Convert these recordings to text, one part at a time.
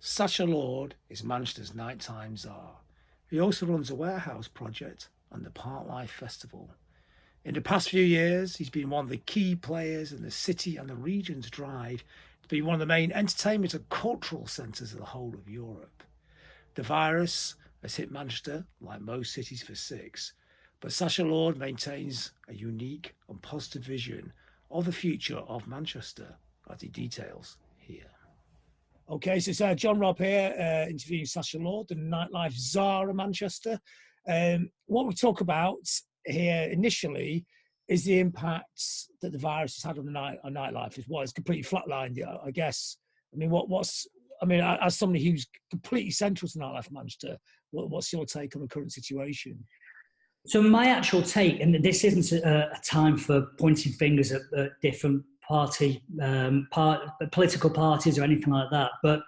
Sacha Lord is Manchester's nighttime czar. He also runs a warehouse project and the Park Life Festival. In the past few years, he's been one of the key players in the city and the region's drive to be one of the main entertainment and cultural centres of the whole of Europe. The virus has hit Manchester, like most cities, for six, but Sacha Lord maintains a unique and positive vision of the future of Manchester, as he details here. Okay, so it's John Robb here, interviewing Sacha Lord, the nightlife czar of Manchester. What we talk about here initially is the impacts that the virus has had on nightlife as well. It's completely flatlined, I guess. I mean, as somebody who's completely central to nightlife in Manchester, what's your take on the current situation? So my actual take, and this isn't a time for pointing fingers at different political parties or anything like that, but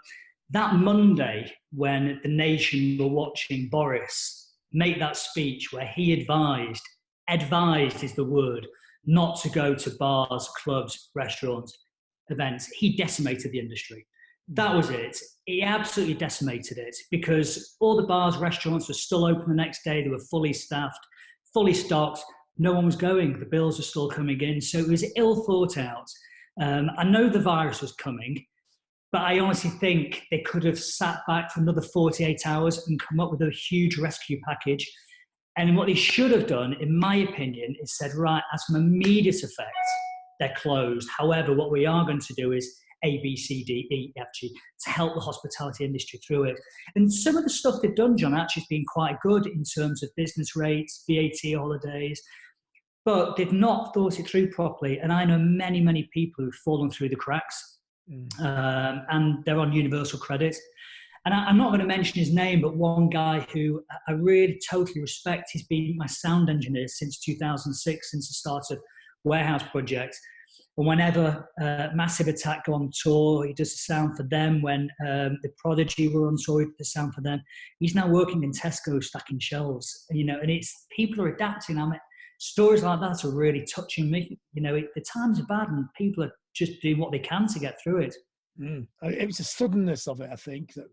that Monday when the nation were watching Boris make that speech where he advised is the word, not to go to bars, clubs, restaurants, events, he decimated the industry. That was it. He absolutely decimated it because all the bars, restaurants were still open the next day. They were fully staffed, fully stocked. No one was going. The bills were still coming in. So it was ill thought out. I know the virus was coming, but I honestly think they could have sat back for another 48 hours and come up with a huge rescue package. And what they should have done, in my opinion, is said, right, as an immediate effect, they're closed. However, what we are going to do is A, B, C, D, E, F, G, to help the hospitality industry through it. And some of the stuff they've done, John, actually has been quite good in terms of business rates, VAT holidays, but they've not thought it through properly. And I know many, many people who've fallen through the cracks, and they're on universal credit. And I'm not going to mention his name, but one guy who I really totally respect, he's been my sound engineer since 2006, since the start of Warehouse Project. And whenever Massive Attack go on tour, he does the sound for them. When the Prodigy were on tour, he did the sound for them. He's now working in Tesco stacking shelves, and it's people are adapting. I mean, stories like that are really touching me. The times are bad and people are just doing what they can to get through it. It was the suddenness of it, I think, that,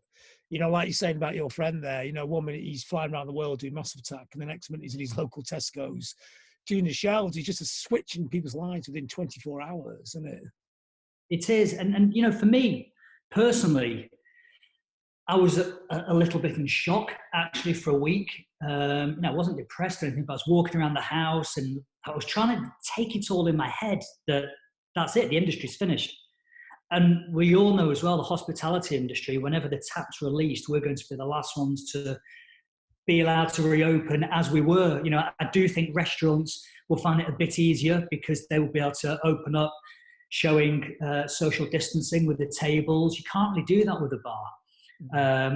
like you're saying about your friend there, 1 minute he's flying around the world doing Massive Attack, and the next minute he's in his local Tesco's doing the shelves. It's just a switch in people's lives within 24 hours, isn't it? It is. And for me, personally, I was a little bit in shock, actually, for a week. I wasn't depressed or anything, but I was walking around the house and I was trying to take it all in my head that that's it, the industry's finished. And we all know as well, the hospitality industry, whenever the tap's released, we're going to be the last ones to be allowed to reopen as we were. I do think restaurants will find it a bit easier because they will be able to open up showing social distancing with the tables. You can't really do that with a bar.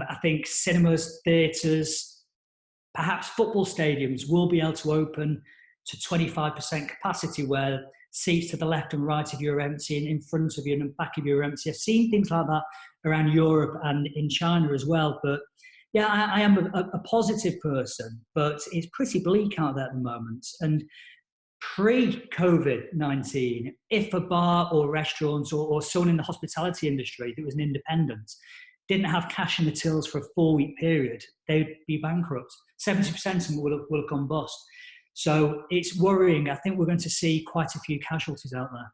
I think cinemas, theatres, perhaps football stadiums will be able to open to 25% capacity where seats to the left and right of you are empty and in front of you and back of you are empty. I've seen things like that around Europe and in China as well. But yeah, I am a positive person, but it's pretty bleak out there at the moment. And pre-COVID-19, if a bar or restaurant or someone in the hospitality industry that was an independent didn't have cash in the tills for a 4-week period, they'd be bankrupt. 70% of them will have gone bust. So it's worrying. I think we're going to see quite a few casualties out there.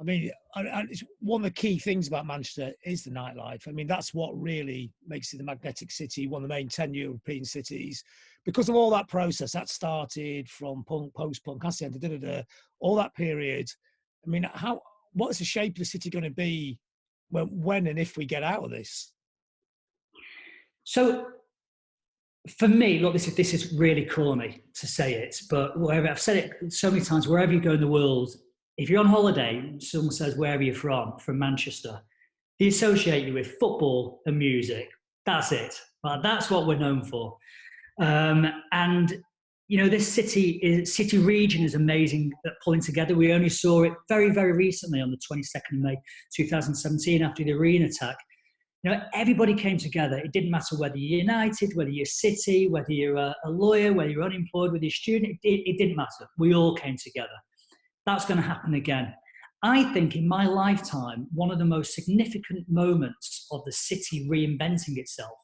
I mean, it's one of the key things about Manchester is the nightlife. I mean, that's what really makes it the magnetic city, one of the main 10 European cities. Because of all that process, that started from punk, post-punk, hacienda, all that period. I mean, what is the shape of the city going to be when and if we get out of this? So for me, look, this is really corny to say it, but I've said it so many times, wherever you go in the world, if you're on holiday, someone says, where are you from Manchester, they associate you with football and music. That's it. But that's what we're known for. This city region is amazing at pulling together. We only saw it very, very recently on the 22nd of May, 2017, after the arena attack. Everybody came together. It didn't matter whether you're United, whether you're City, whether you're a lawyer, whether you're unemployed, whether you're a student. It didn't matter. We all came together. That's going to happen again. I think in my lifetime, one of the most significant moments of the city reinventing itself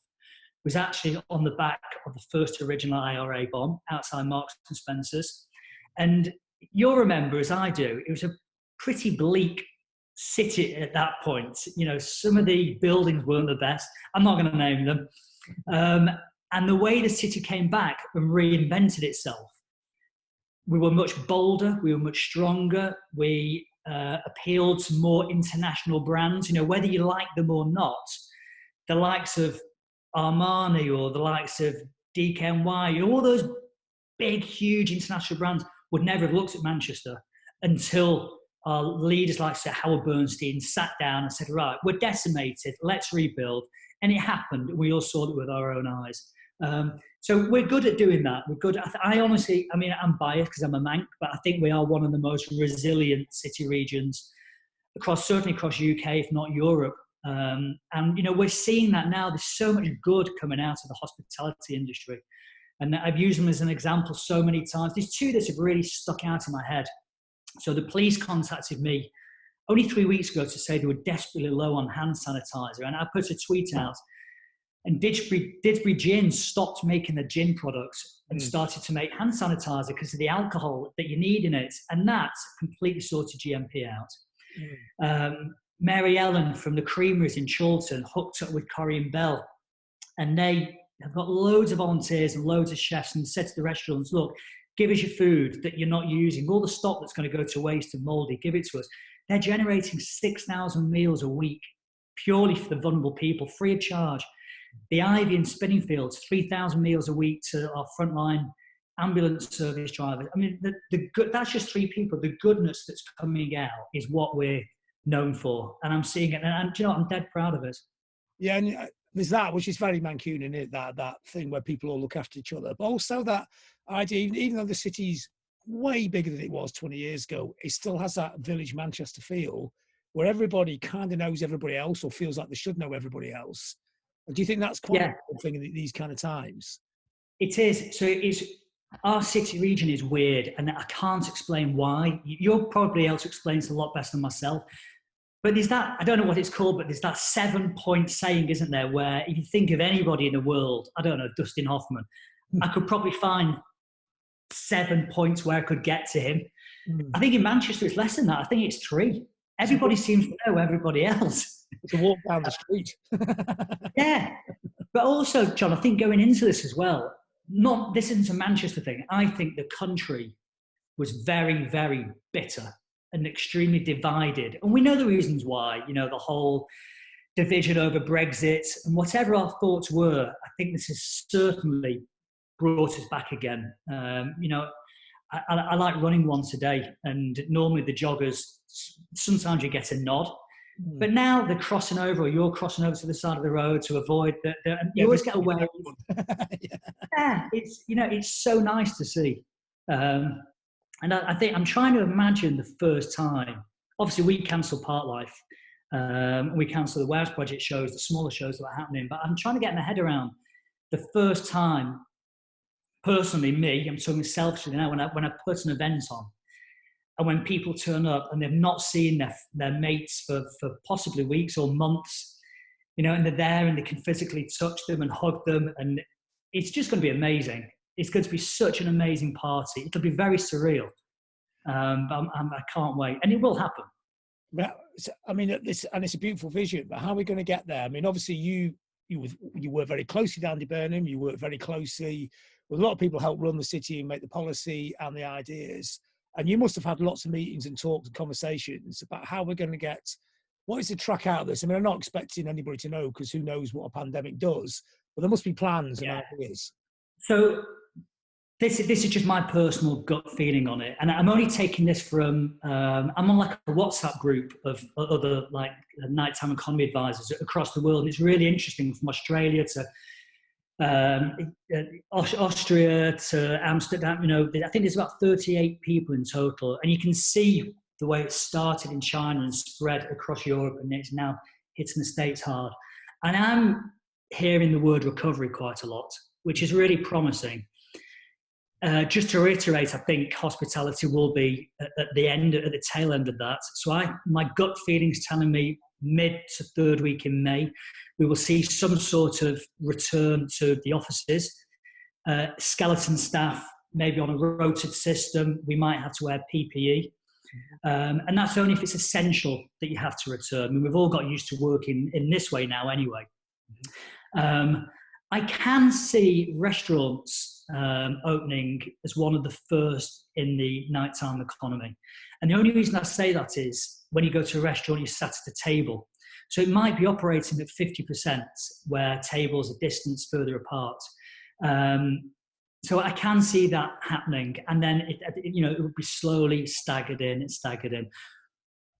was actually on the back of the first original IRA bomb outside Marks and Spencer's. And you'll remember, as I do, it was a pretty bleak city at that point. You know, some of the buildings weren't the best. I'm not going to name them. And the way the city came back and reinvented itself, we were much bolder, we were much stronger, we appealed to more international brands. You know, whether you like them or not, the likes of Armani or the likes of DKNY, you know, all those big, huge international brands would never have looked at Manchester until our leaders like Sir Howard Bernstein sat down and said, right, we're decimated, let's rebuild. And it happened. We all saw it with our own eyes. So we're good at doing that. We're good. I honestly, I mean, I'm biased because I'm a Manc, but I think we are one of the most resilient city regions certainly across UK, if not Europe. And, you know, we're seeing that now. There's so much good coming out of the hospitality industry. And I've used them as an example so many times. There's two that have really stuck out in my head. So the police contacted me only 3 weeks ago to say they were desperately low on hand sanitizer. And I put a tweet out, and Didsbury Gin stopped making the gin products and started to make hand sanitizer because of the alcohol that you need in it. And that completely sorted GMP out. Mary Ellen from the Creameries in Chorlton hooked up with Corrie and Bell, and they have got loads of volunteers and loads of chefs, and said to the restaurants, look, give us your food that you're not using, all the stock that's going to go to waste and mouldy, give it to us. They're generating 6,000 meals a week purely for the vulnerable people, free of charge. The Ivy in Spinningfields, 3,000 meals a week to our frontline ambulance service drivers. I mean, that's just 3 people. The goodness that's coming out is what we're known for. And I'm seeing it. And do you know what? I'm dead proud of it. Yeah, and there's that, which is very Mancunian, isn't it? That thing where people all look after each other. But also that idea, even though the city's way bigger than it was 20 years ago, it still has that village Manchester feel where everybody kind of knows everybody else or feels like they should know everybody else. Do you think that's quite a good thing in these kind of times? It is. So our city region is weird, and I can't explain why. You're probably able to explain it a lot better than myself. But there's that, I don't know what it's called, but there's that 7-point saying, isn't there, where if you think of anybody in the world, I don't know, Dustin Hoffman, I could probably find 7 points where I could get to him. I think in Manchester it's less than that. I think it's 3. Everybody seems to know everybody else. It's a walk down the street. Yeah. But also, John, I think going into this as well, this isn't a Manchester thing. I think the country was very, very bitter and extremely divided. And we know the reasons why, you know, the whole division over Brexit and whatever our thoughts were. I think this has certainly brought us back again. You know, I like running once a day, and normally the joggers, sometimes you get a nod. But now they're crossing over, or you're crossing over to the side of the road to avoid you always get away. Yeah, it's, you know, it's so nice to see. And I think I'm trying to imagine the first time. Obviously, we cancelled Part Life. We cancelled the Wales Project shows, the smaller shows that were happening. But I'm trying to get my head around the first time, personally, me, I'm talking selfishly now, when I put an event on, and when people turn up and they've not seen their mates for possibly weeks or months, you know, and they're there and they can physically touch them and hug them, and it's just going to be amazing. It's going to be such an amazing party. It'll be very surreal, but I can't wait, and it will happen. I mean, it's a beautiful vision, but how are we going to get there? I mean, obviously you work very closely with Andy Burnham. You work very closely with a lot of people who help run the city and make the policy and the ideas. And you must have had lots of meetings and talks and conversations about how we're going to get, what is the track out of this? I mean, I'm not expecting anybody to know, because who knows what a pandemic does, but there must be plans and ideas. So this is just my personal gut feeling on it. And I'm only taking this from, I'm on like a WhatsApp group of other like nighttime economy advisors across the world. And it's really interesting, from Australia to Austria to Amsterdam. You know, I think there's about 38 people in total, and you can see the way it started in China and spread across Europe, and it's now hitting the States hard. And I'm hearing the word recovery quite a lot, which is really promising. just to reiterate, I think hospitality will be at the tail end of that. So my gut feeling's telling me mid to third week in May, we will see some sort of return to the offices. Skeleton staff, maybe on a rotated system, we might have to wear PPE. And that's only if it's essential that you have to return. I mean, we've all got used to working in this way now anyway. I can see restaurants opening as one of the first in the nighttime economy. And the only reason I say that is when you go to a restaurant, you're sat at a table. So it might be operating at 50% where tables are distanced further apart. So I can see that happening. And then, it would be slowly staggered in.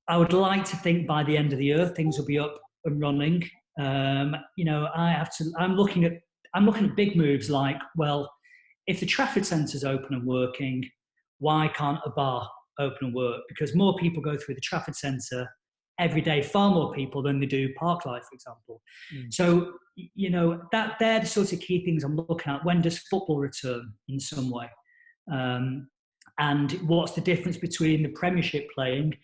I would like to think by the end of the year, things will be up and running. I'm looking at big moves like, well, if the Trafford Centre's open and working, why can't a bar open and work? Because more people go through the Trafford Centre every day, far more people than they do Parklife, for example. So, that they're the sort of key things I'm looking at. When does football return in some way? And what's the difference between the Premiership playing,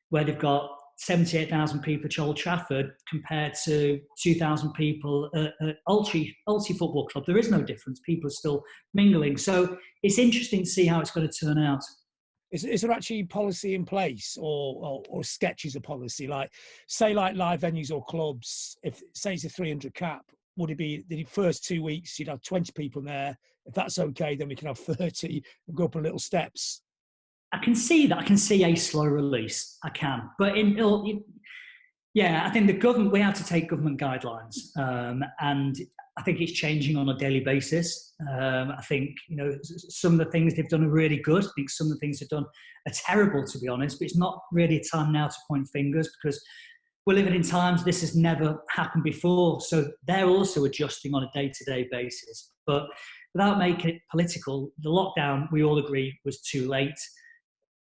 where they've got 78,000 people at Old Trafford compared to 2,000 people at Ulchi Football Club? There is no difference. People are still mingling. So it's interesting to see how it's going to turn out. Is there actually policy in place or sketches of policy? Like, say, like live venues or clubs, if, say, it's a 300 cap, would it be the first 2 weeks, you'd have 20 people in there? If that's okay, then we can have 30 and go up in little steps. I can see that. I can see a slow release. I can. But I think the government, we have to take government guidelines. And I think it's changing on a daily basis. I think, some of the things they've done are really good. I think some of the things they've done are terrible, to be honest. But it's not really a time now to point fingers, because we're living in times this has never happened before. So they're also adjusting on a day-to-day basis. But without making it political, the lockdown, we all agree, was too late.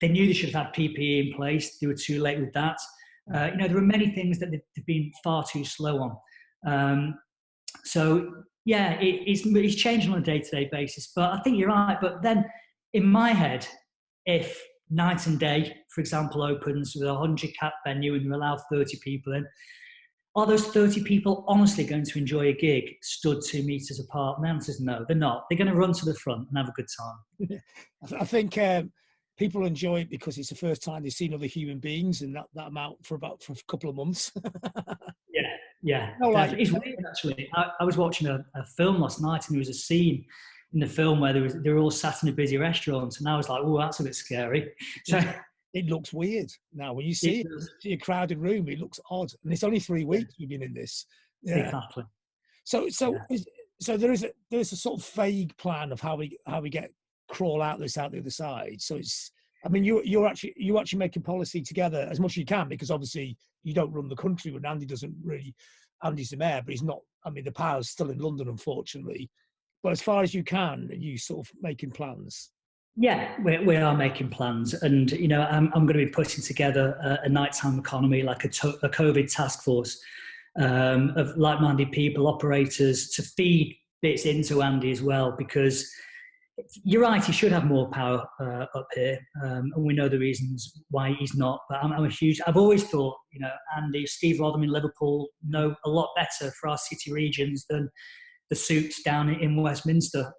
They knew they should have had PPE in place. They were too late with that. There are many things that they've been far too slow on. It's changing on a day-to-day basis. But I think you're right. But then, in my head, if Night and Day, for example, opens with a 100-cap venue and you allow 30 people in, are those 30 people honestly going to enjoy a gig stood 2 meters apart? And the answer is no, they're not. They're going to run to the front and have a good time. I think people enjoy it because it's the first time they've seen other human beings, and that amount for a couple of months. Yeah. It's weird, actually. I was watching a film last night, and there was a scene in the film where they were all sat in a busy restaurant, and I was like, oh, that's a bit scary. So it looks weird now when you see a crowded room. It looks odd, and it's only 3 weeks we've been in this. Yeah. Exactly. So there is a sort of vague plan of how we crawl out the other side. So it's, I mean, you're actually making policy together as much as you can, because obviously you don't run the country, when Andy's the mayor, but he's not. I mean, the power's still in London, unfortunately. But as far as you can, you sort of making plans. Yeah, we are making plans, and I'm going to be putting together a nighttime economy, like a COVID task force of like-minded people, operators, to feed bits into Andy as well, because you're right, he should have more power up here, and we know the reasons why he's not. But I've always thought, Andy, Steve Rodham in Liverpool know a lot better for our city regions than the suits down in Westminster.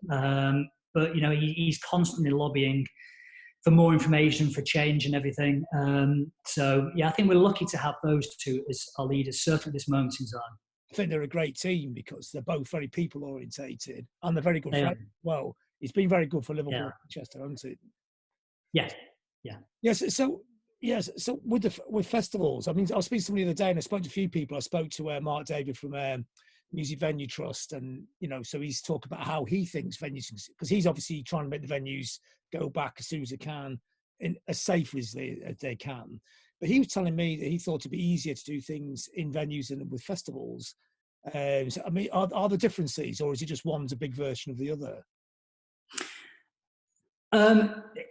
But he's constantly lobbying for more information, for change and everything. I think we're lucky to have those two as our leaders, certainly at this moment in time. I think they're a great team because they're both very people orientated, and they're very good friends. Well, it's been very good for Liverpool and Manchester, hasn't it? Yes. Yes. So with festivals, I mean, I was speaking to somebody the other day, and I spoke to a few people. I spoke to Mark David from Music Venue Trust, and so he's talking about how he thinks venues, because he's obviously trying to make the venues go back as soon as they can, and as safely as they can. But he was telling me that he thought it'd be easier to do things in venues than with festivals. So, I mean, are there differences, or is it just one's a big version of the other?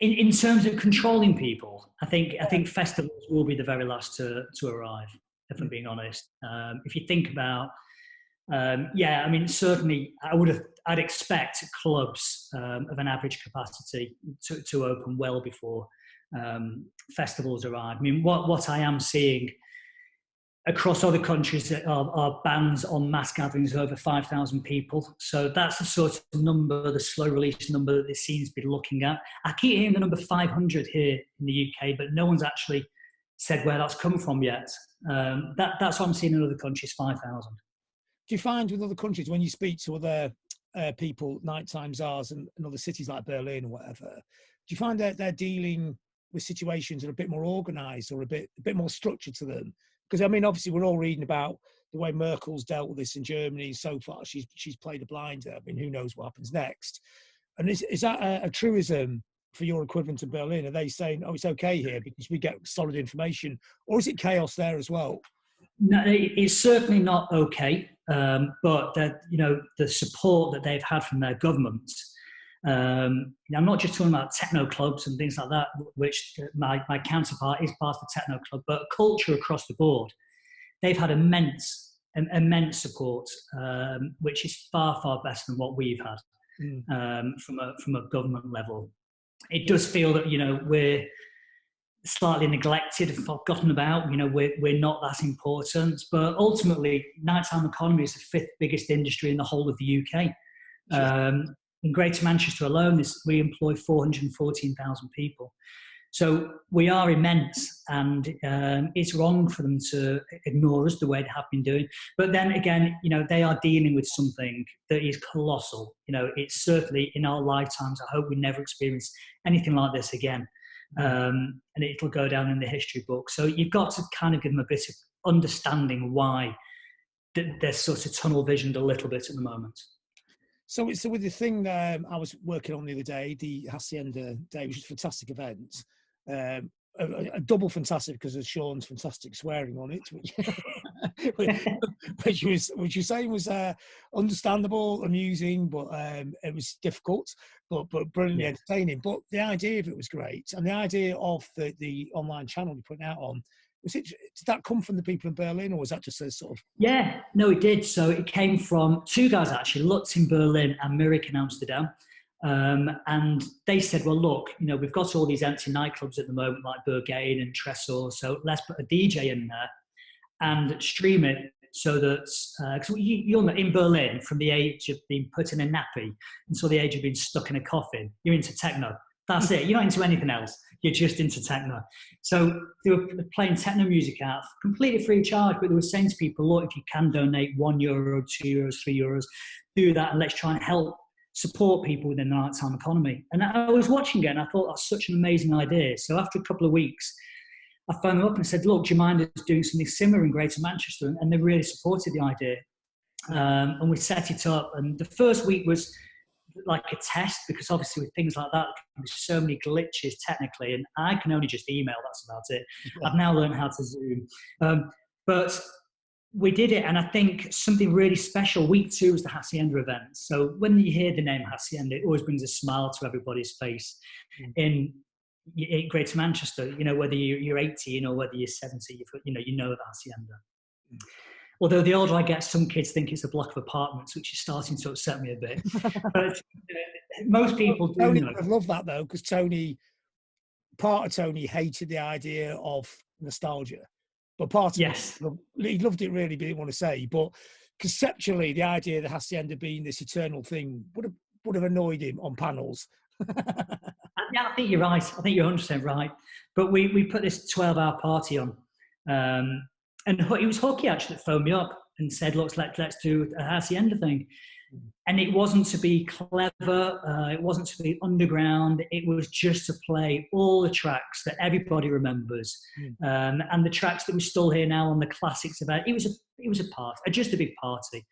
In terms of controlling people, I think festivals will be the very last to arrive, if I'm being honest. If you think about Yeah, I mean, certainly I'd expect clubs of an average capacity to open well before festivals arrive. I mean, what I am seeing across other countries are bans on mass gatherings over 5,000 people. So that's the sort of number, the slow release number that they seem to be looking at. I keep hearing the number 500 here in the UK, but no one's actually said where that's come from yet. That's what I'm seeing in other countries, 5,000. Do you find with other countries, when you speak to other people, nighttime czars and other cities like Berlin or whatever, do you find that they're dealing with situations that are a bit more organised or a bit more structured to them? Because, I mean, obviously, we're all reading about the way Merkel's dealt with this in Germany so far. She's played a blinder. I mean, who knows what happens next? And is that a truism for your equivalent in Berlin? Are they saying, oh, it's okay here because we get solid information? Or is it chaos there as well? No, it's certainly not okay. But the support that they've had from their government. I'm not just talking about techno clubs and things like that, which my counterpart is part of the techno club, but culture across the board. They've had immense support, which is far, far better than what we've had from a government level. It does feel that, we're slightly neglected and forgotten about. We're not that important, but ultimately nighttime economy is the fifth biggest industry in the whole of the UK. In Greater Manchester alone, we employ 414,000 people. So we are immense, and it's wrong for them to ignore us the way they have been doing. But then again, they are dealing with something that is colossal. It's certainly in our lifetimes. I hope we never experience anything like this again. And it'll go down in the history book. So you've got to kind of give them a bit of understanding why they're sort of tunnel visioned a little bit at the moment. So with the thing I was working on the other day, the Hacienda Day, which is a fantastic event, a double fantastic because of Sean's fantastic swearing on it, which you're saying was understandable, amusing, but it was difficult, but brilliantly entertaining. But the idea of it was great, and the idea of the online channel you're putting out on, did that come from the people in Berlin, or was that just a sort of... Yeah, no, it did. So it came from two guys, actually, Lutz in Berlin and Mirik in Amsterdam. And they said, well, look, we've got all these empty nightclubs at the moment, like Berghain and Tresor, so let's put a DJ in there and stream it so that, because you'll know, in Berlin, from the age of being put in a nappy until the age of being stuck in a coffin, you're into techno. That's it. You're not into anything else. You're just into techno. So they were playing techno music out completely free of charge, but they were saying to people, look, if you can donate €1, €2, €3, do that, and let's try and help support people within the nighttime economy. And I was watching it and I thought that's such an amazing idea. So after a couple of weeks, I phoned them up and said, look, do you mind us doing something similar in Greater Manchester? And they really supported the idea. And we set it up. And the first week was like a test, because obviously with things like that, there's so many glitches technically, and I can only just email, that's about it. I've now learned how to Zoom. But we did it, and I think something really special. Week 2 was the Hacienda event. So when you hear the name Hacienda, it always brings a smile to everybody's face. In Greater Manchester, whether you're 80, whether you're 70, you know the Hacienda. Although the older I get, some kids think it's a block of apartments, which is starting to upset me a bit. But most people do know. I love that, though, because part of Tony hated the idea of nostalgia. But part of he loved it really, but he didn't want to say. But conceptually, the idea of the Hacienda being this eternal thing would have annoyed him on panels. Yeah, I think you're right. I think you're 100% right. But we put this 12-hour party on. And it was Hockey actually that phoned me up and said, look, let's do a Hacienda thing. And it wasn't to be clever. It wasn't to be underground. It was just to play all the tracks that everybody remembers. And the tracks that we still hear now on the classics event. It was a party, just a big party.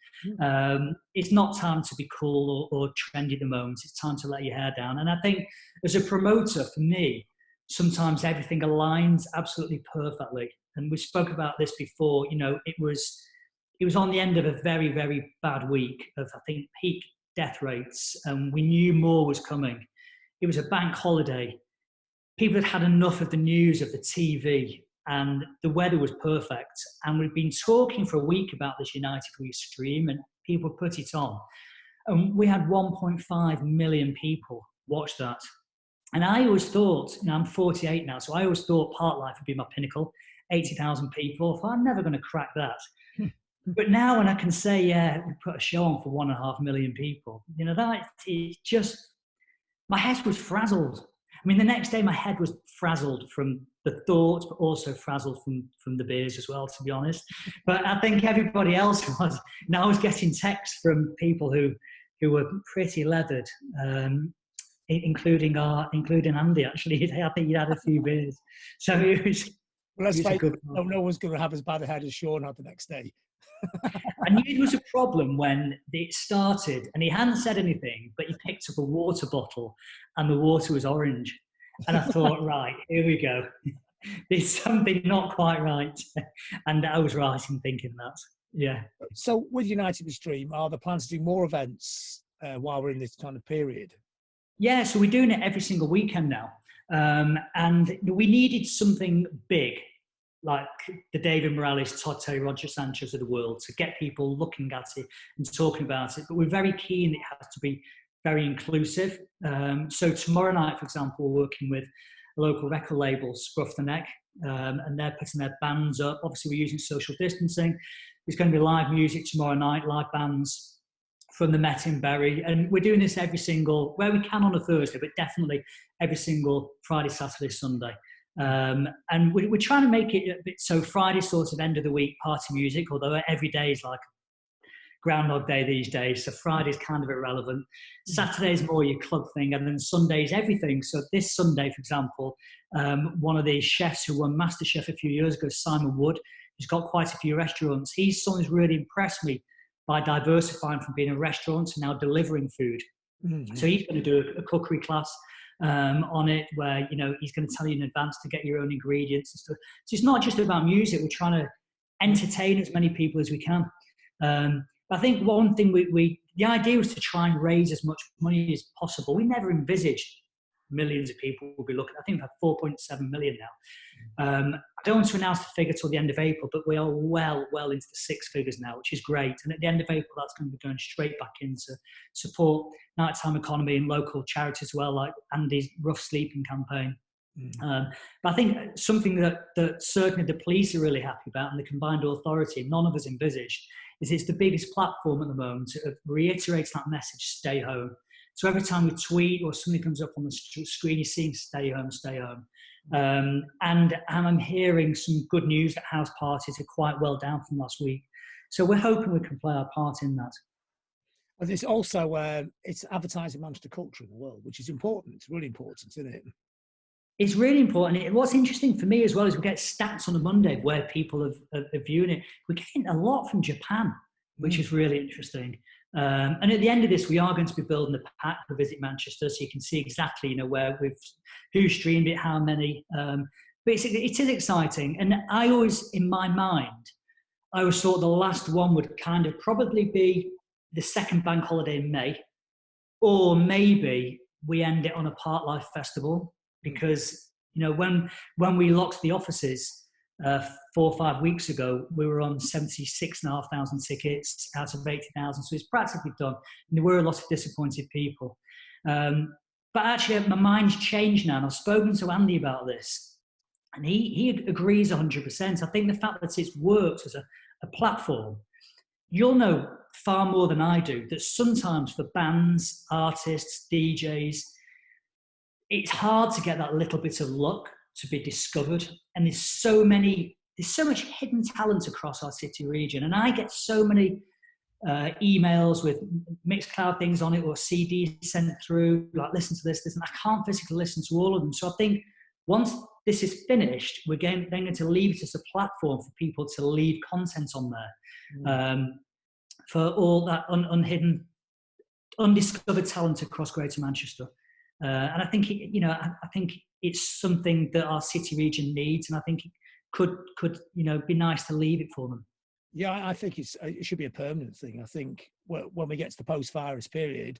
It's not time to be cool or trendy at the moment. It's time to let your hair down. And I think as a promoter, for me, sometimes everything aligns absolutely perfectly. And we spoke about this before, it was on the end of a very, very bad week of, I think, peak death rates. And we knew more was coming. It was a bank holiday. People had had enough of the news, of the TV. and the weather was perfect. And we've been talking for a week about this United We stream, and people put it on. And we had 1.5 million people watch that. And I always thought, I'm 48 now, so I always thought Parklife would be my pinnacle, 80,000 people. I thought, I'm never going to crack that. But now when I can say, yeah, we put a show on for 1.5 million people, that is just, my head was frazzled. I mean, the next day my head was frazzled from the thought, but also frazzled from the beers as well, to be honest. But I think everybody else was. Now I was getting texts from people who were pretty leathered, including Andy, actually. I think he had a few beers. So it was... Well, let's face it, no one's going to have as bad a head as Sean had the next day. I knew there was a problem when it started, and he hadn't said anything, but he picked up a water bottle and the water was orange. And I thought, right, here we go. There's something not quite right. And I was right in thinking that, yeah. So with United We Stream, are there plans to do more events while we're in this kind of period? Yeah, so we're doing it every single weekend now. And we needed something big, like the David Morales, Todd Terry, Roger Sanchez of the world, to get people looking at it and talking about it. But we're very keen it has to be very inclusive. So tomorrow night, for example, we're working with a local record label, Scruff the Neck, and they're putting their bands up. Obviously, we're using social distancing. There's going to be live music tomorrow night, live bands from the Met in Bury. And we're doing this every single, where we can on a Thursday, but definitely every single Friday, Saturday, Sunday. And we're trying to make it a bit, so Friday sort of end of the week party music, although every day is like Groundhog Day these days, so Friday's kind of irrelevant. Saturday's more your club thing, and then Sunday's everything. So this Sunday, for example, one of the chefs who won MasterChef a few years ago, Simon Wood, who's got quite a few restaurants. He's someone who's really impressed me by diversifying from being a restaurant to now delivering food. Mm-hmm. So he's going to do a cookery class on it, where he's going to tell you in advance to get your own ingredients and stuff. So it's not just about music. We're trying to entertain as many people as we can. I think one thing the idea was to try and raise as much money as possible. We never envisaged millions of people will be looking. I think we have 4.7 million now. I don't want to announce the figure till the end of April, but we are well into the six figures now, which is great. And at the end of April, that's going to be going straight back into support nighttime economy and local charities as well, like Andy's Rough Sleeping campaign. But I think something that certainly the police are really happy about, and the combined authority, none of us envisaged, is it's the biggest platform at the moment. It reiterates that message, stay home. So every time we tweet or something comes up on the screen, you're seeing stay home, stay home. And I'm hearing some good news that house parties are quite well down from last week. So we're hoping we can play our part in that. Well, it's also, it's advertising Manchester culture in the world, which is important. It's really important, isn't it? It's really important. What's interesting for me as well is we get stats on a Monday where people are viewing it. We're getting a lot from Japan, which is really interesting. And at the end of this, we are going to be building a pack for Visit Manchester, so you can see exactly, who streamed it, how many. But it is exciting. And I always, in my mind, I always thought the last one would kind of probably be the second bank holiday in May, or maybe we end it on a Parklife festival, because when we locked the offices 4 or 5 weeks ago, we were on 76,500 tickets out of 80,000, so it's practically done. And there were a lot of disappointed people. But actually, my mind's changed now, and I've spoken to Andy about this, and he agrees 100%. I think the fact that it's worked as a platform, you'll know far more than I do that sometimes for bands, artists, DJs, it's hard to get that little bit of luck to be discovered. And there's so much hidden talent across our city region. And I get so many emails with Mixcloud things on it, or CDs sent through, like, listen to this, and I can't physically listen to all of them. So I think once this is finished, we're then going to leave it as a platform for people to leave content on there for all that unhidden, undiscovered talent across Greater Manchester. And I think, I think it's something that our city region needs, and I think it could be nice to leave it for them. Yeah, I think it should be a permanent thing. I think when we get to the post-virus period,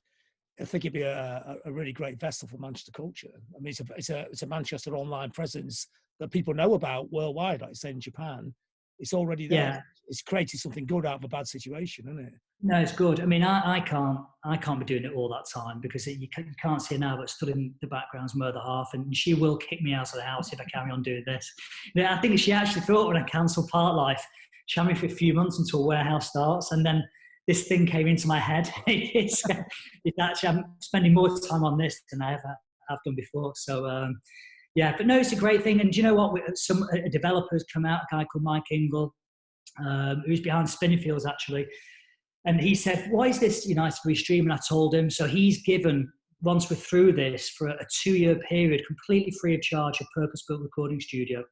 I think it'd be a really great vessel for Manchester culture. I mean, it's a Manchester online presence that people know about worldwide, like say in Japan, it's already there. Yeah. It's created something good out of a bad situation, isn't it? No, it's good. I mean, I can't be doing it all that time because you can't see her now, but stood in the background's my other half, and she will kick me out of the house if I carry on doing this. I think she actually thought when I cancelled Part Life, she had me for a few months until Warehouse starts, and then this thing came into my head. it's actually, I'm spending more time on this than I ever have done before. So, yeah, but no, it's a great thing. And do you know what? A developer's come out, a guy called Mike Ingle, who's behind Spinningfields actually. And he said, why is this United We Stream? And I told him, so he's given, once we're through this, for a 2-year period, completely free of charge, a purpose-built recording studio.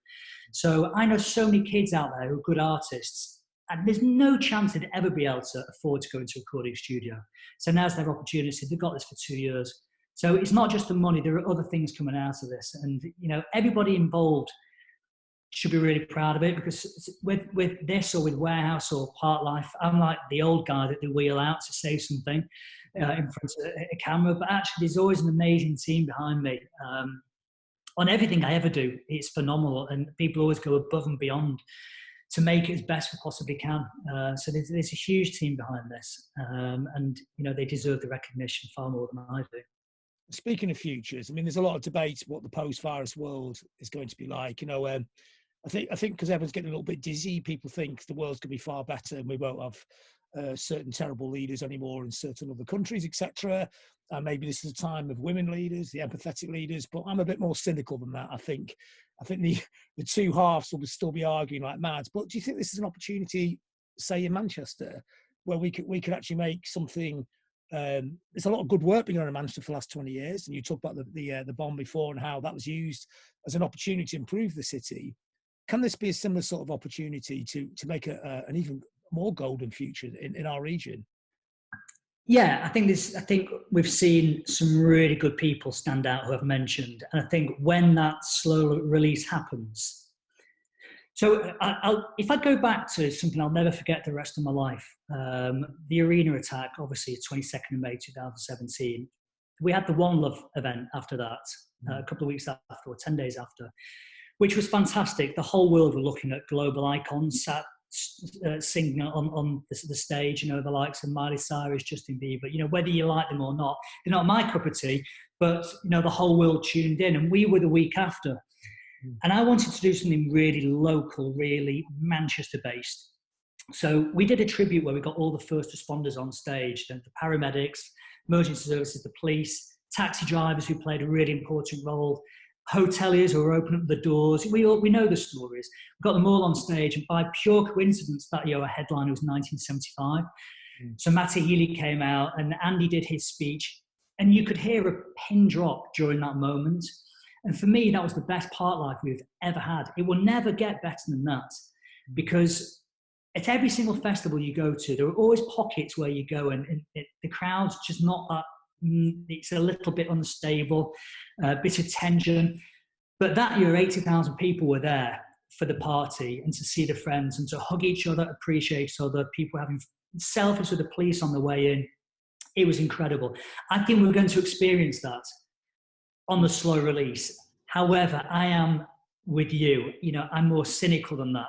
So I know so many kids out there who are good artists, and there's no chance they'd ever be able to afford to go into a recording studio. So now's their opportunity. They've got this for 2 years. So it's not just the money, there are other things coming out of this. And, everybody involved should be really proud of it, because with this or with Warehouse or Part Life, I'm like the old guy that they wheel out to say something in front of a camera. But actually, there's always an amazing team behind me. On everything I ever do, it's phenomenal. And people always go above and beyond to make it as best we possibly can. So there's a huge team behind this. And, they deserve the recognition far more than I do. Speaking of futures, I mean, there's a lot of debate what the post-virus world is going to be like. I think because everyone's getting a little bit dizzy, people think the world's going to be far better and we won't have certain terrible leaders anymore in certain other countries, etc. Maybe this is a time of women leaders, the empathetic leaders, but I'm a bit more cynical than that. I think the two halves will still be arguing like mad. But do you think this is an opportunity, say in Manchester, where we could actually make something? There's a lot of good work being done in Manchester for the last 20 years, and you talked about the bomb before and how that was used as an opportunity to improve the city. Can this be a similar sort of opportunity to make an even more golden future in our region? Yeah, I think we've seen some really good people stand out who I've mentioned, and I think when that slow release happens. So if I go back to something I'll never forget the rest of my life, the arena attack, obviously 22nd of May 2017. We had the One Love event after that, a couple of weeks after, or 10 days after, which was fantastic. The whole world were looking at global icons sat singing on the stage, the likes of Miley Cyrus, Justin Bieber, whether you like them or not. They're not my cup of tea, but, the whole world tuned in, and we were the week after. And I wanted to do something really local, really Manchester-based. So we did a tribute where we got all the first responders on stage, the paramedics, emergency services, the police, taxi drivers who played a really important role, hoteliers who were opening up the doors. We know the stories. We got them all on stage, and by pure coincidence, that year our headliner was 1975. So Matty Healy came out, and Andy did his speech, and you could hear a pin drop during that moment. And for me, that was the best Part Life we've ever had. It will never get better than that, because at every single festival you go to, there are always pockets where you go and the crowd's just not that, it's a little bit unstable, a bit of tension. But that year, 80,000 people were there for the party, and to see the friends and to hug each other, appreciate each other, people having selfies with the police on the way in. It was incredible. I think we're going to experience that on the slow release. However, I am with you. I'm more cynical than that.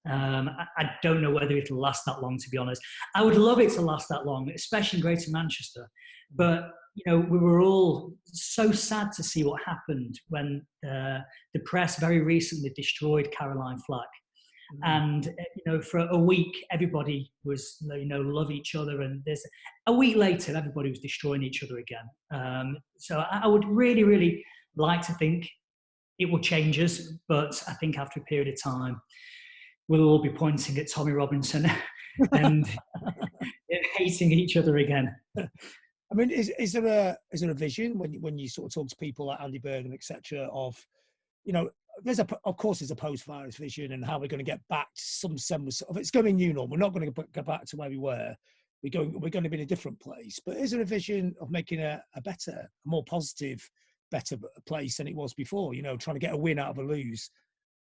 I don't know whether it'll last that long, to be honest. I would love it to last that long, especially in Greater Manchester. But, we were all so sad to see what happened when the press very recently destroyed Caroline Flack. And, for a week, everybody was, love each other. And there's a week later, everybody was destroying each other again. So I would really, really like to think it will change us. But I think after a period of time, we'll all be pointing at Tommy Robinson and hating each other again. I mean, is there a vision when you sort of talk to people like Andy Bergen, etc., of, of course there's a post-virus vision and how we're going to get back to some semblance of, it's going to be new normal. We're not going to go back to where we were. We're going to be in a different place. But is there a vision of making a better, a more positive, better place than it was before? Trying to get a win out of a lose.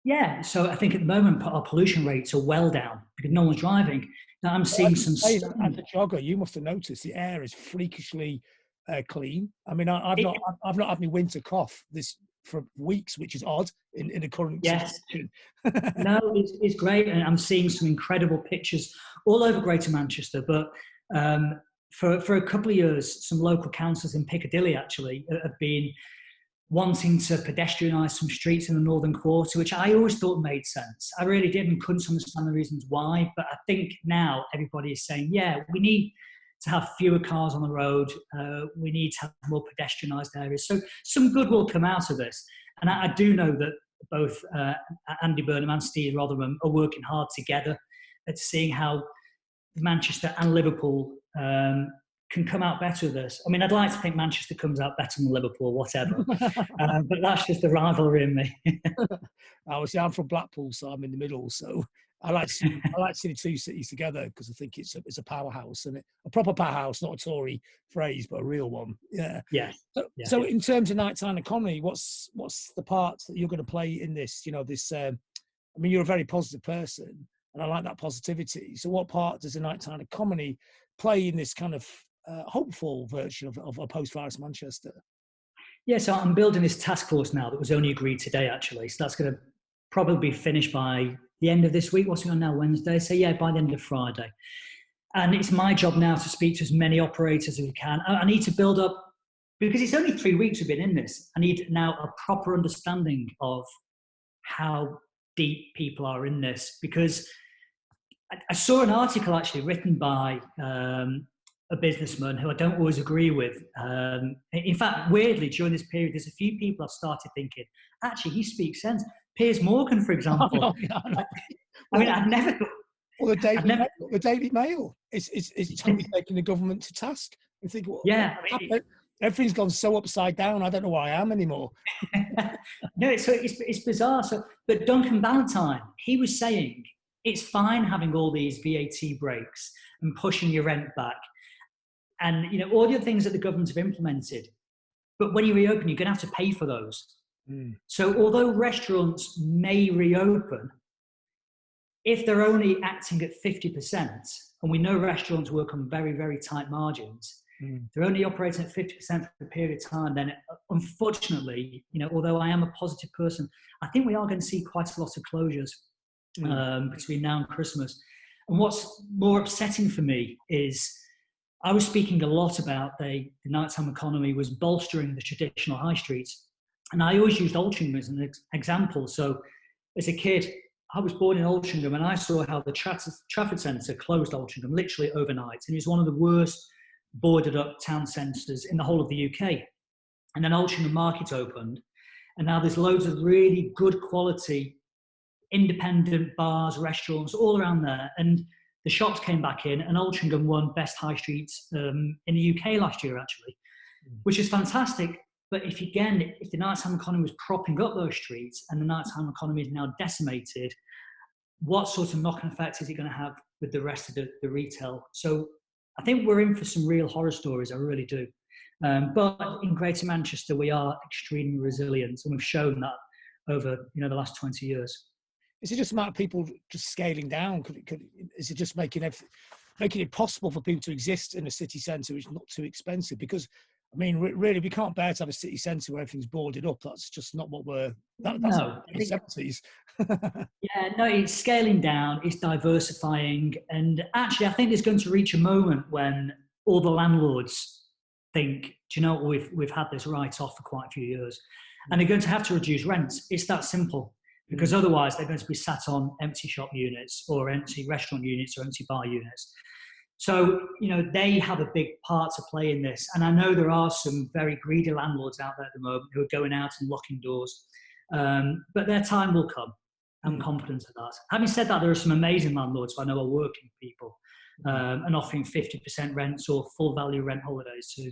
Yeah, so I think at the moment our pollution rates are well down because no one's driving. Now I'm seeing some. As a jogger, you must have noticed the air is freakishly clean. I mean, I've not had my winter cough for weeks, which is odd in the current Yes. situation. No, it's great. And I'm seeing some incredible pictures all over Greater Manchester. But for a couple of years, some local councils in Piccadilly actually have been wanting to pedestrianise some streets in the Northern Quarter, which I always thought made sense. I really did and couldn't understand the reasons why. But I think now everybody is saying, yeah, we need to have fewer cars on the road. We need to have more pedestrianised areas. So some good will come out of this. And I do know that both Andy Burnham and Steve Rotherham are working hard together at seeing how Manchester and Liverpool can come out better of this. I mean, I'd like to think Manchester comes out better than Liverpool, whatever. But that's just the rivalry in me. I'm from Blackpool, so I'm in the middle. So I like to see the two cities together because I think it's a powerhouse, and a proper powerhouse, not a Tory phrase, but a real one. Yeah. Yeah. So in terms of nighttime economy, what's the part that you're going to play in this? You know, this. I mean, you're a very positive person, and I like that positivity. So, what part does the nighttime economy play in this kind of hopeful version of a post-virus Manchester? Yeah, so I'm building this task force now that was only agreed today, actually. So that's going to probably be finished by the end of this week. What's going on now, Wednesday? So yeah, by the end of Friday. And it's my job now to speak to as many operators as we can. I need to build up, because it's only 3 weeks we've been in this. I need now a proper understanding of how deep people are in this, because I saw an article actually written by a businessman who I don't always agree with. In fact, weirdly, during this period, there's a few people I've started thinking, actually, he speaks sense. Piers Morgan, for example. I mean, I've never... Well, the Daily Mail is totally taking the government to task. You think, well, yeah, everything's gone so upside down. I don't know where I am anymore. No, it's bizarre. So, but Duncan Valentine, he was saying it's fine having all these VAT breaks and pushing your rent back, and all the other things that the government have implemented. But when you reopen, you're going to have to pay for those. So, although restaurants may reopen, if they're only acting at 50%, and we know restaurants work on very, very tight margins, they're only operating at 50% for a period of time, then unfortunately, although I am a positive person, I think we are going to see quite a lot of closures between now and Christmas. And what's more upsetting for me is I was speaking a lot about the nighttime economy was bolstering the traditional high streets. And I always used Altrincham as an example. So as a kid, I was born in Altrincham, and I saw how the Trafford Centre closed Altrincham literally overnight. And it was one of the worst boarded up town centres in the whole of the UK. And then Altrincham Market opened, and now there's loads of really good quality independent bars, restaurants all around there. And the shops came back in, and Altrincham won Best High Streets in the UK last year, actually, which is fantastic. But if the nighttime economy was propping up those streets and the nighttime economy is now decimated, what sort of knock-on effect is it going to have with the rest of the retail? So I think we're in for some real horror stories, I really do. But in Greater Manchester, we are extremely resilient, and we've shown that over the last 20 years. Is it just a matter of people just scaling down? Is it just making it possible for people to exist in a city centre which is not too expensive? Because I mean, really, we can't bear to have a city centre where everything's boarded up. That's just not what that's no, the 70s. Yeah, no, it's scaling down, it's diversifying. And actually, I think there's going to reach a moment when all the landlords think, do you know what, we've had this write-off for quite a few years. And they're going to have to reduce rents. It's that simple. Because otherwise, they're going to be sat on empty shop units or empty restaurant units or empty bar units. So, they have a big part to play in this. And I know there are some very greedy landlords out there at the moment who are going out and locking doors. But their time will come. I'm confident of that. Having said that, there are some amazing landlords who I know are working people and offering 50% rents or full value rent holidays too.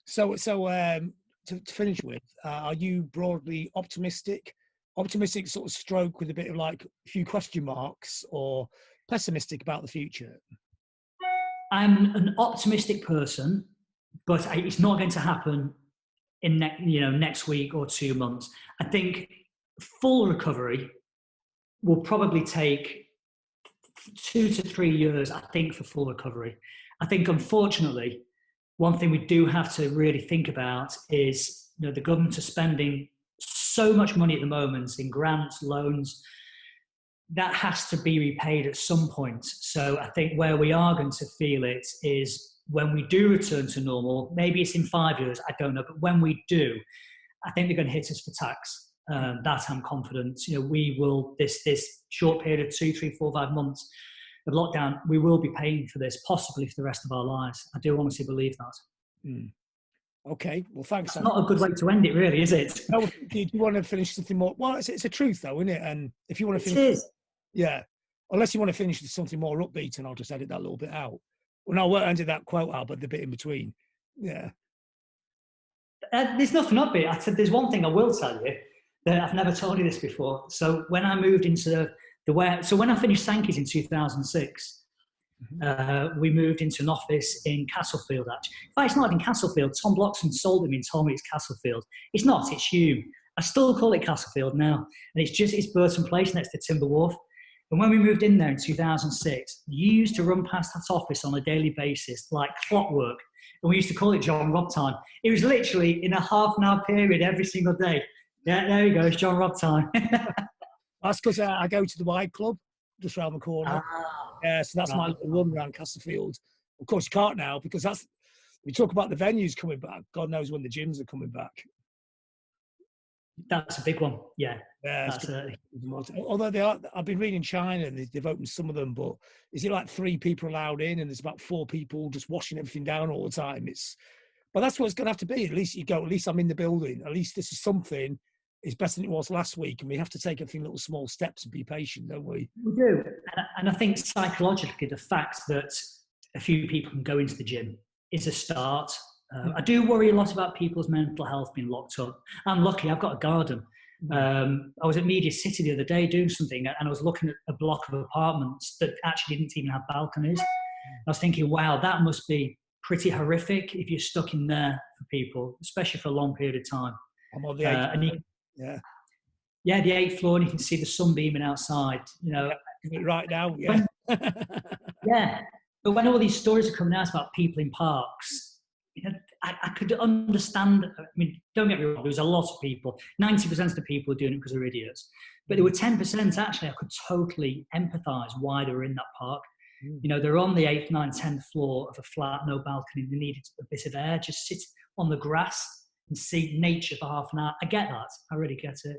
So to finish with, are you broadly optimistic sort of stroke with a bit of like a few question marks, or pessimistic about the future? I'm an optimistic person, but it's not going to happen in next week or 2 months. I think full recovery will probably take 2 to 3 years, I think, for full recovery. I think, unfortunately, one thing we do have to really think about is, the government are spending so much money at the moment in grants, loans. That has to be repaid at some point. So I think where we are going to feel it is when we do return to normal. Maybe it's in 5 years, I don't know. But when we do, I think they're going to hit us for tax. That I'm confident. We will, this short period of 2, 3, 4, 5 months of lockdown, we will be paying for this, possibly for the rest of our lives. I do honestly believe that. Mm. Okay, well, thanks. It's not a good way to end it, really, is it? No, do you want to finish something more? Well, it's a truth, though, isn't it? And if you want to finish, it is. Yeah, unless you want to finish with something more upbeat, and I'll just edit that little bit out. Well, no, I won't edit that quote out, but the bit in between. Yeah. There's nothing upbeat. I said there's one thing I will tell you that I've never told you this before. So when I moved into when I finished Sankey's in 2006. We moved into an office in Castlefield, actually. In fact, it's not in Castlefield. Tom Bloxham sold it me and told me it's Castlefield. It's not, it's Hume. I still call it Castlefield now. And it's Burton Place next to Timber Wharf. And when we moved in there in 2006, you used to run past that office on a daily basis like clockwork. And we used to call it John Robb time. It was literally in a half-an-hour period every single day. Yeah, there you go, it's John Robb time. That's because I go to the Wide Club just round the corner. So that's my little run around Castlefield. Of course, you can't now because we talk about the venues coming back. God knows when the gyms are coming back. That's a big one. Yeah. Although I've been reading China and they've opened some of them, but is it like 3 people allowed in and there's about 4 people just washing everything down all the time? But that's what it's going to have to be. At least I'm in the building. At least this is something. It's better than it was last week, and we have to take a few little small steps and be patient, don't we? We do. And I think psychologically, the fact that a few people can go into the gym is a start. I do worry a lot about people's mental health being locked up. I'm lucky, I've got a garden. I was at Media City the other day doing something, and I was looking at a block of apartments that actually didn't even have balconies. I was thinking, wow, that must be pretty horrific if you're stuck in there for people, especially for a long period of time. I'm on the 8th. Yeah, the 8th floor, and you can see the sun beaming outside. Right now, yeah. Yeah, but when all these stories are coming out about people in parks, I could understand. I mean, don't get me wrong. There was a lot of people. 90% of the people were doing it because they're idiots, but there were 10% actually. I could totally empathise why they were in that park. They're on the 8th, 9th, 10th floor of a flat, no balcony. They needed a bit of air, just sit on the grass and see nature for half an hour. I get that. I really get it.